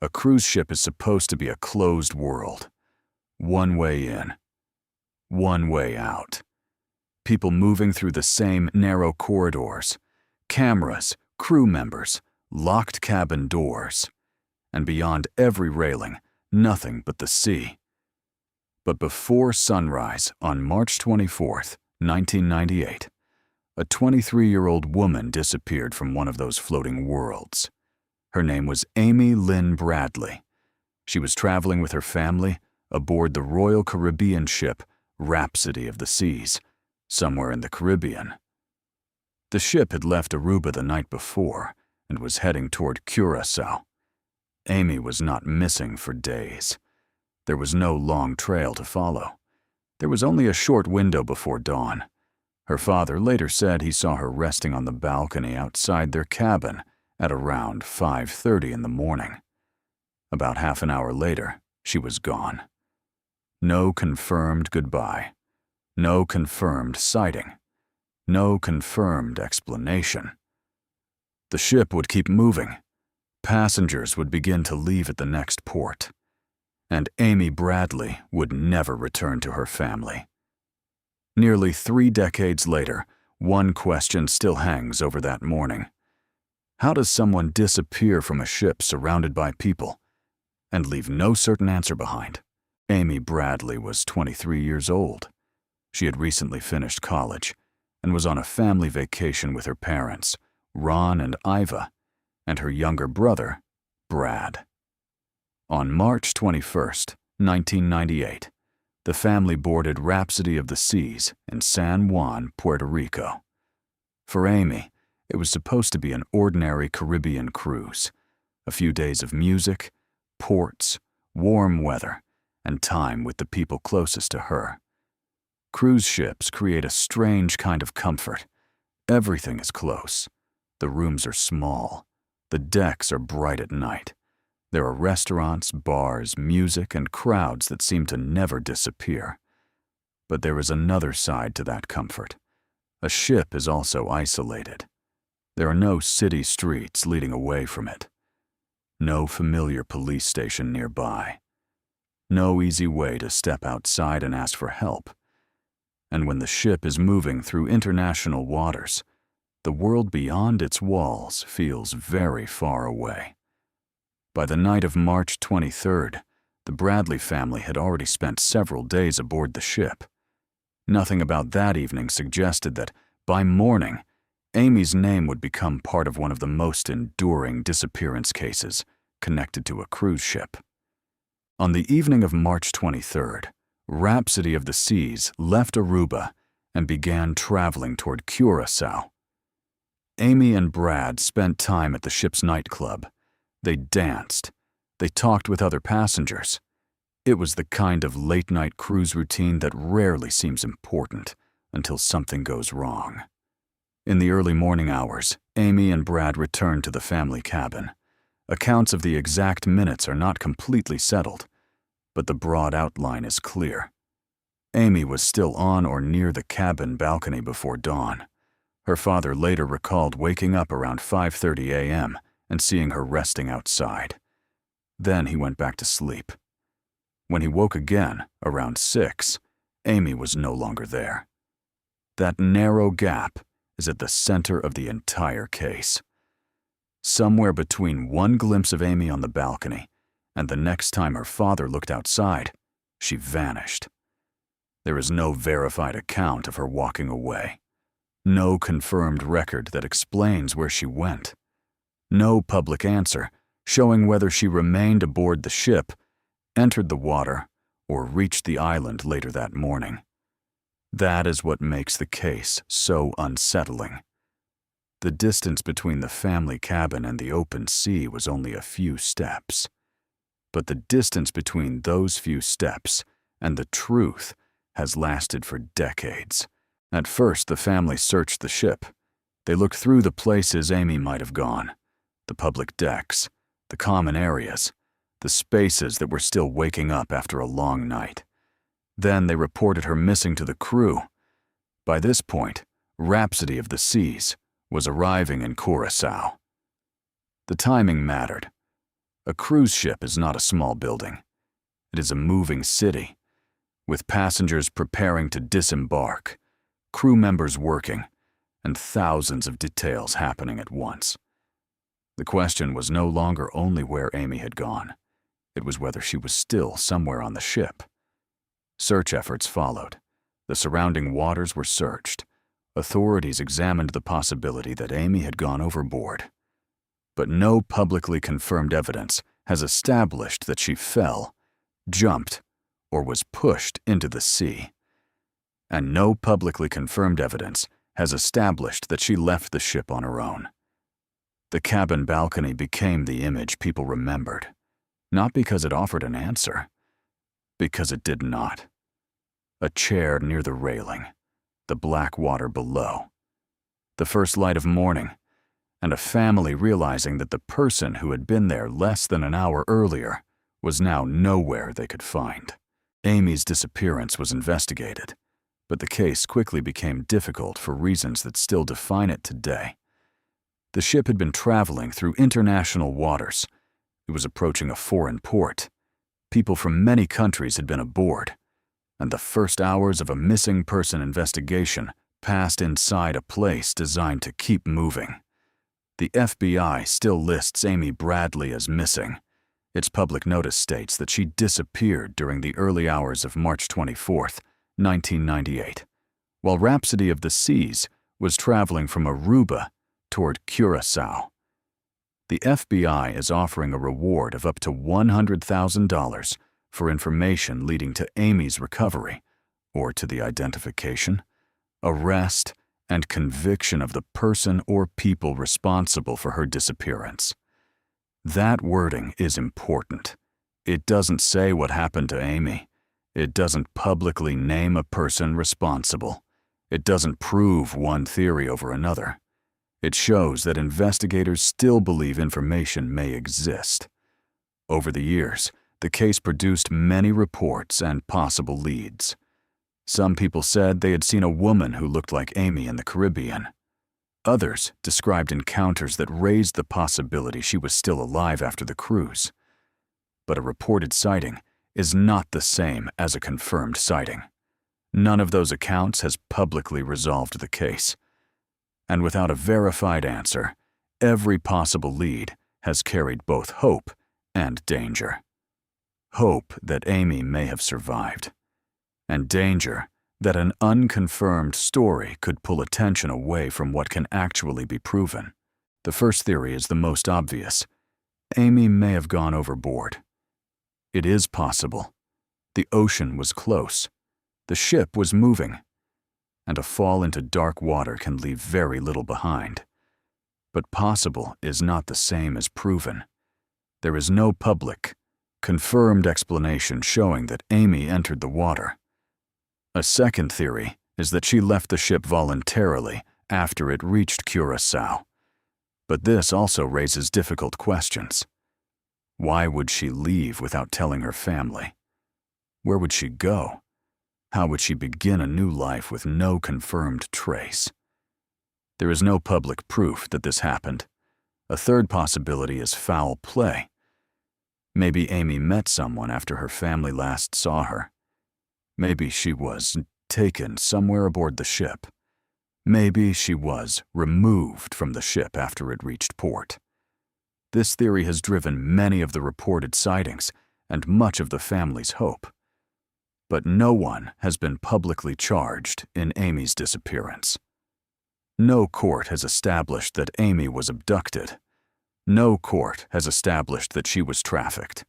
A cruise ship is supposed to be a closed world. One way in, one way out. People moving through the same narrow corridors. Cameras, crew members, locked cabin doors. And beyond every railing, nothing but the sea. But before sunrise on March 24th, 1998, a 23-year-old woman disappeared from one of those floating worlds. Her name was Amy Lynn Bradley. She was traveling with her family aboard the Royal Caribbean ship Rhapsody of the Seas, somewhere in the Caribbean. The ship had left Aruba the night before and was heading toward Curaçao. Amy was not missing for days. There was no long trail to follow. There was only a short window before dawn. Her father later said he saw her resting on the balcony outside their cabin at around 5:30 in the morning. About half an hour later, she was gone. No confirmed goodbye. No confirmed sighting. No confirmed explanation. The ship would keep moving. Passengers would begin to leave at the next port. And Amy Bradley would never return to her family. Nearly 3 decades later, one question still hangs over that morning. How does someone disappear from a ship surrounded by people and leave no certain answer behind? Amy Bradley was 23 years old. She had recently finished college and was on a family vacation with her parents, Ron and Iva, and her younger brother, Brad. On March 21st, 1998, the family boarded Rhapsody of the Seas in San Juan, Puerto Rico. For Amy, it was supposed to be an ordinary Caribbean cruise, a few days of music, ports, warm weather, and time with the people closest to her. Cruise ships create a strange kind of comfort. Everything is close. The rooms are small. The decks are bright at night. There are restaurants, bars, music, and crowds that seem to never disappear. But there is another side to that comfort. A ship is also isolated. There are no city streets leading away from it. No familiar police station nearby. No easy way to step outside and ask for help. And when the ship is moving through international waters, the world beyond its walls feels very far away. By the night of March 23rd, the Bradley family had already spent several days aboard the ship. Nothing about that evening suggested that, by morning, Amy's name would become part of one of the most enduring disappearance cases connected to a cruise ship. On the evening of March 23rd, Rhapsody of the Seas left Aruba and began traveling toward Curaçao. Amy and Brad spent time at the ship's nightclub. They danced. They talked with other passengers. It was the kind of late-night cruise routine that rarely seems important until something goes wrong. In the early morning hours, Amy and Brad returned to the family cabin. Accounts of the exact minutes are not completely settled, but the broad outline is clear. Amy was still on or near the cabin balcony before dawn. Her father later recalled waking up around 5:30 a.m. and seeing her resting outside. Then he went back to sleep. When he woke again, around 6, Amy was no longer there. That narrow gap is at the center of the entire case. Somewhere between one glimpse of Amy on the balcony and the next time her father looked outside, she vanished. There is no verified account of her walking away. No confirmed record that explains where she went. No public answer showing whether she remained aboard the ship, entered the water, or reached the island later that morning. That is what makes the case so unsettling. The distance between the family cabin and the open sea was only a few steps. But the distance between those few steps and the truth has lasted for decades. At first, the family searched the ship. They looked through the places Amy might have gone. The public decks, the common areas, the spaces that were still waking up after a long night. Then they reported her missing to the crew. By this point, Rhapsody of the Seas was arriving in Curaçao. The timing mattered. A cruise ship is not a small building. It is a moving city, with passengers preparing to disembark, crew members working, and thousands of details happening at once. The question was no longer only where Amy had gone. It was whether she was still somewhere on the ship. Search efforts followed. The surrounding waters were searched. Authorities examined the possibility that Amy had gone overboard. But no publicly confirmed evidence has established that she fell, jumped, or was pushed into the sea. And no publicly confirmed evidence has established that she left the ship on her own. The cabin balcony became the image people remembered, not because it offered an answer, because it did not. A chair near the railing, the black water below, the first light of morning, and a family realizing that the person who had been there less than an hour earlier was now nowhere they could find. Amy's disappearance was investigated, but the case quickly became difficult for reasons that still define it today. The ship had been traveling through international waters. It was approaching a foreign port. People from many countries had been aboard, and the first hours of a missing person investigation passed inside a place designed to keep moving. The FBI still lists Amy Bradley as missing. Its public notice states that she disappeared during the early hours of March 24, 1998, while Rhapsody of the Seas was traveling from Aruba toward Curaçao. The FBI is offering a reward of up to $100,000 for information leading to Amy's recovery, or to the identification, arrest, and conviction of the person or people responsible for her disappearance. That wording is important. It doesn't say what happened to Amy. It doesn't publicly name a person responsible. It doesn't prove one theory over another. It shows that investigators still believe information may exist. Over the years, the case produced many reports and possible leads. Some people said they had seen a woman who looked like Amy in the Caribbean. Others described encounters that raised the possibility she was still alive after the cruise. But a reported sighting is not the same as a confirmed sighting. None of those accounts has publicly resolved the case. And without a verified answer, every possible lead has carried both hope and danger. Hope that Amy may have survived, and danger that an unconfirmed story could pull attention away from what can actually be proven. The first theory is the most obvious. Amy may have gone overboard. It is possible. The ocean was close. The ship was moving. And a fall into dark water can leave very little behind. But possible is not the same as proven. There is no public, confirmed explanation showing that Amy entered the water. A second theory is that she left the ship voluntarily after it reached Curaçao. But this also raises difficult questions. Why would she leave without telling her family? Where would she go? How would she begin a new life with no confirmed trace? There is no public proof that this happened. A third possibility is foul play. Maybe Amy met someone after her family last saw her. Maybe she was taken somewhere aboard the ship. Maybe she was removed from the ship after it reached port. This theory has driven many of the reported sightings and much of the family's hope. But no one has been publicly charged in Amy's disappearance. No court has established that Amy was abducted. No court has established that she was trafficked.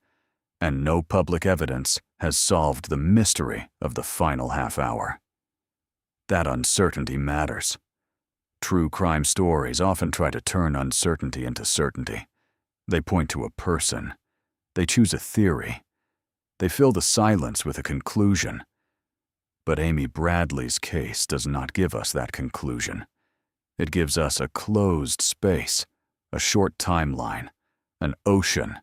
And no public evidence has solved the mystery of the final half hour. That uncertainty matters. True crime stories often try to turn uncertainty into certainty. They point to a person. They choose a theory. They fill the silence with a conclusion. But Amy Bradley's case does not give us that conclusion. It gives us a closed space, a short timeline, an ocean,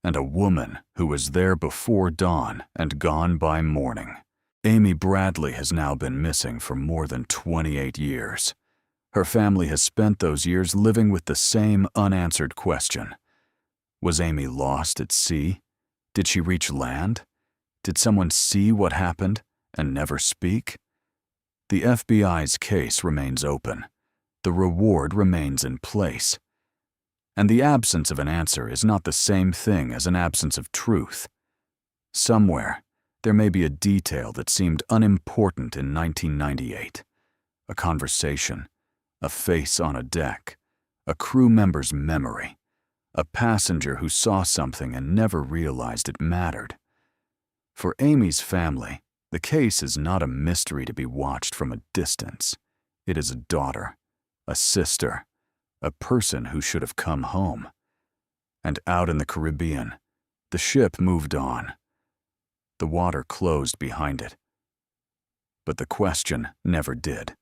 and a woman who was there before dawn and gone by morning. Amy Bradley has now been missing for more than 28 years. Her family has spent those years living with the same unanswered question. Was Amy lost at sea? Did she reach land? Did someone see what happened and never speak? The FBI's case remains open. The reward remains in place. And the absence of an answer is not the same thing as an absence of truth. Somewhere, there may be a detail that seemed unimportant in 1998. A conversation, a face on a deck, a crew member's memory, a passenger who saw something and never realized it mattered. For Amy's family, the case is not a mystery to be watched from a distance. It is a daughter, a sister, a person who should have come home. And out in the Caribbean, the ship moved on. The water closed behind it. But the question never did.